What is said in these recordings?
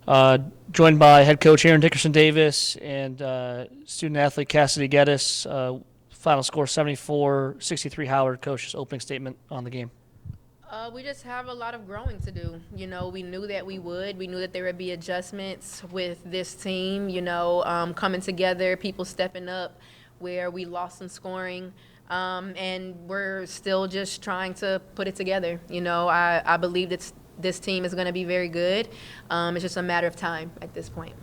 Uh, Joined by head coach Erin Dickerson Davis and student athlete Cassidy Geddes. Final score 74-63 Howard. Coach's opening statement on the game. We just have a lot of growing to do. We knew that we would. We knew that there would be adjustments with this team, coming together, people stepping up where we lost some scoring. And we're still just trying to put it together. I believe that this team is going to be very good. It's just a matter of time at this point.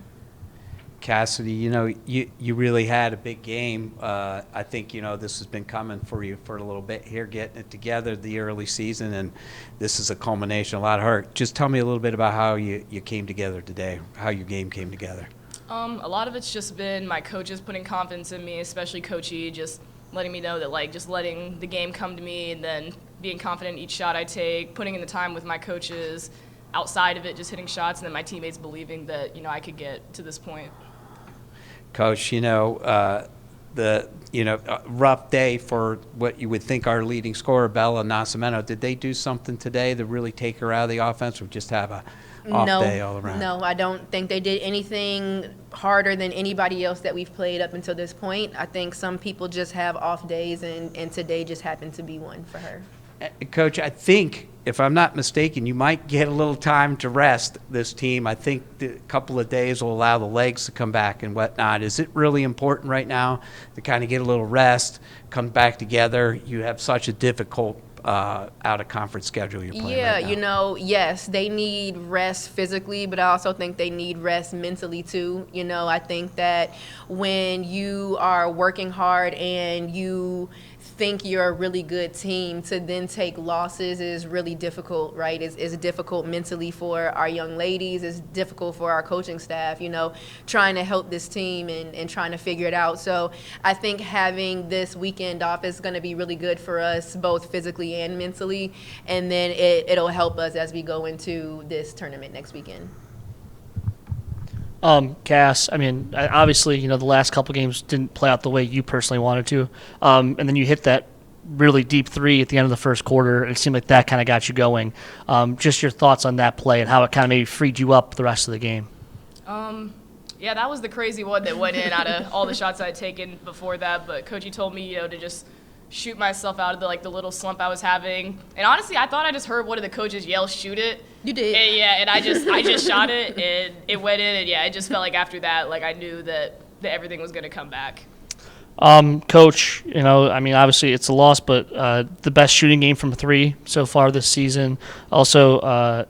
Cassidy, you really had a big game. I think, this has been coming for you for a little bit here, getting it together the early season, and this is a culmination, a lot of heart. Just tell me a little bit about how you came together today, how your game came together. A lot of it's just been my coaches putting confidence in me, especially Coach E, just letting me know that, just letting the game come to me and then being confident in each shot I take, putting in the time with my coaches, outside of it, just hitting shots, and then my teammates believing that, I could get to this point. Coach, rough day for what you would think our leading scorer, Bella Nascimento. Did they do something today to really take her out of the offense, or just have a off day all around? No, I don't think they did anything harder than anybody else that we've played up until this point. I think some people just have off days, and today just happened to be one for her. Coach, I think, if I'm not mistaken, you might get a little time to rest this team. I think a couple of days will allow the legs to come back and whatnot. Is it really important right now to kind of get a little rest, come back together? You have such a difficult out-of-conference schedule you're playing right now. Yes, they need rest physically, but I also think they need rest mentally too. I think that when you are working hard and you think you're a really good team, to then take losses is really difficult, right? It's difficult mentally for our young ladies. It's difficult for our coaching staff, trying to help this team and trying to figure it out. So I think having this weekend off is going to be really good for us, both physically and mentally, and then it'll help us as we go into this tournament next weekend. Cass, obviously, the last couple games didn't play out the way you personally wanted to. And then you hit that really deep three at the end of the first quarter, and it seemed like that kind of got you going. Just your thoughts on that play and how it kind of maybe freed you up the rest of the game. Yeah, that was the crazy one that went in out of all the shots I had taken before that. But Coachy told me, to just shoot myself out of the little slump I was having. And honestly, I thought I just heard one of the coaches yell, "Shoot it." You did. And I just shot it, and it went in. And it just felt like after that, I knew that everything was going to come back. Coach, obviously it's a loss, but the best shooting game from three so far this season. Also,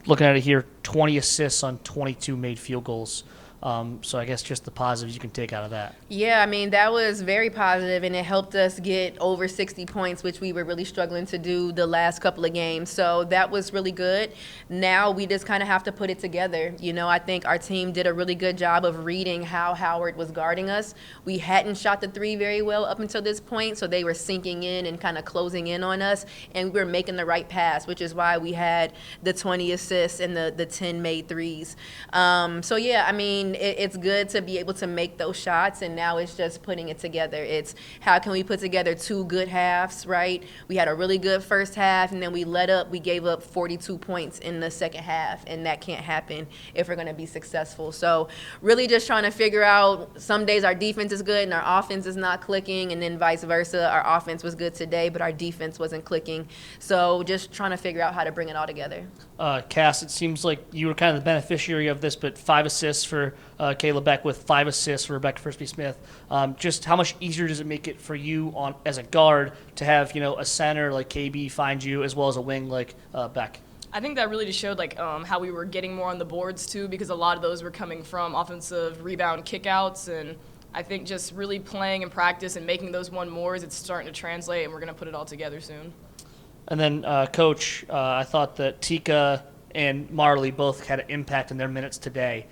looking at it here, 20 assists on 22 made field goals. So I guess just the positives you can take out of that. Yeah, that was very positive, and it helped us get over 60 points, which we were really struggling to do the last couple of games. So that was really good. Now we just kind of have to put it together. I think our team did a really good job of reading how Howard was guarding us. We hadn't shot the three very well up until this point, so they were sinking in and kind of closing in on us, and we were making the right pass, which is why we had the 20 assists and the 10 made threes. It's good to be able to make those shots, and now it's just putting it together. It's how can we put together two good halves, right? We had a really good first half, and then we gave up 42 points in the second half, and that can't happen if we're going to be successful. So really just trying to figure out, some days our defense is good and our offense is not clicking, and then vice versa. Our offense was good today, but our defense wasn't clicking. So just trying to figure out how to bring it all together. Cass, it seems like you were kind of the beneficiary of this, but 5 assists for Kayla Beck with 5 assists for Rebecca Frisbee-Smith. Just how much easier does it make it for you as a guard to have a center like KB find you as well as a wing like Beck? I think that really just showed how we were getting more on the boards too, because a lot of those were coming from offensive rebound kickouts, and I think just really playing in practice and making those one mores, it's starting to translate, and we're going to put it all together soon. And then, Coach, I thought that Tika and Marley both had an impact in their minutes today.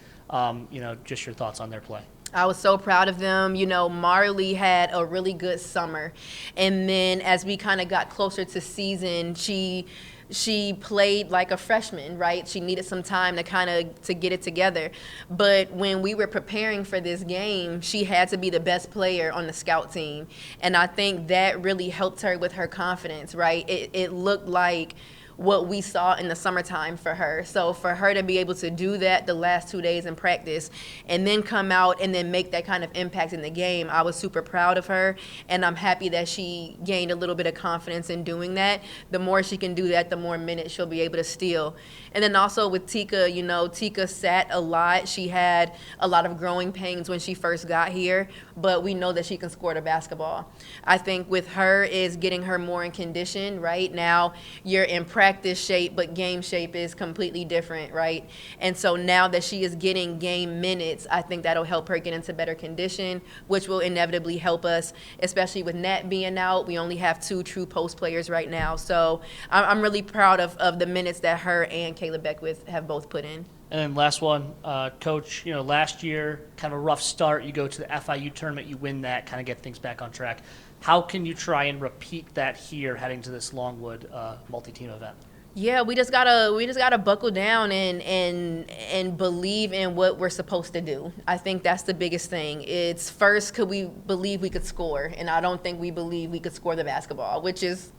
Just your thoughts on their play. I was so proud of them. Marley had a really good summer. And then as we kind of got closer to season, she played like a freshman, right? She needed some time to get it together. But when we were preparing for this game, she had to be the best player on the scout team. And I think that really helped her with her confidence, right? It looked like what we saw in the summertime for her. So for her to be able to do that the last 2 days in practice and then come out and then make that kind of impact in the game, I was super proud of her, and I'm happy that she gained a little bit of confidence in doing that. The more she can do that, the more minutes she'll be able to steal. And then also with Tika, you know, Tika sat a lot. She had a lot of growing pains when she first got here, but we know that she can score the basketball. I think with her is getting her more in condition. Right now you're in practice shape, but game shape is completely different, right? And so now that she is getting game minutes, I think that'll help her get into better condition, which will inevitably help us, especially with Nat being out. We only have 2 true post players right now. So I'm really proud of the minutes that her and Kayla Beckwith have both put in. And then last one, Coach, you know, last year, kind of a rough start. You go to the FIU tournament, you win that, kind of get things back on track. How can you try and repeat that here heading to this Longwood multi-team event? Yeah, we just gotta buckle down and believe in what we're supposed to do. I think that's the biggest thing. It's first, could we believe we could score? And I don't think we believe we could score the basketball, which is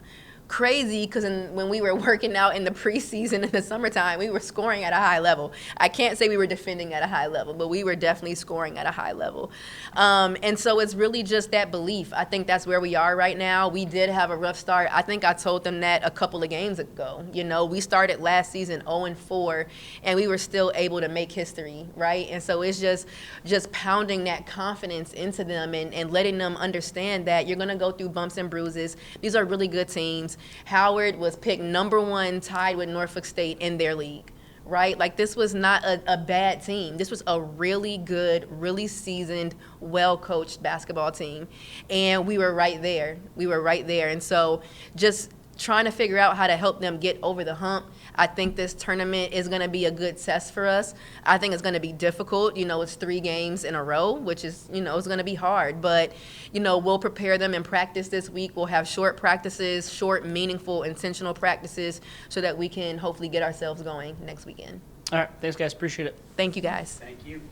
crazy because when we were working out in the preseason in the summertime, we were scoring at a high level. I can't say we were defending at a high level, but we were definitely scoring at a high level. And so it's really just that belief. I think that's where we are right now. We did have a rough start. I think I told them that a couple of games ago. You know, we started last season 0-4, and we were still able to make history, right? And so it's just pounding that confidence into them and letting them understand that you're going to go through bumps and bruises. These are really good teams. Howard was picked #1, tied with Norfolk State in their league, right? Like, this was not a bad team. This was a really good, really seasoned, well-coached basketball team. And we were right there. And so just trying to figure out how to help them get over the hump. I think this tournament is going to be a good test for us. I think it's going to be difficult. You know, it's 3 games in a row, which is, you know, it's going to be hard. But, you know, we'll prepare them in practice this week. We'll have short practices, short, meaningful, intentional practices so that we can hopefully get ourselves going next weekend. All right. Thanks, guys. Appreciate it. Thank you, guys. Thank you.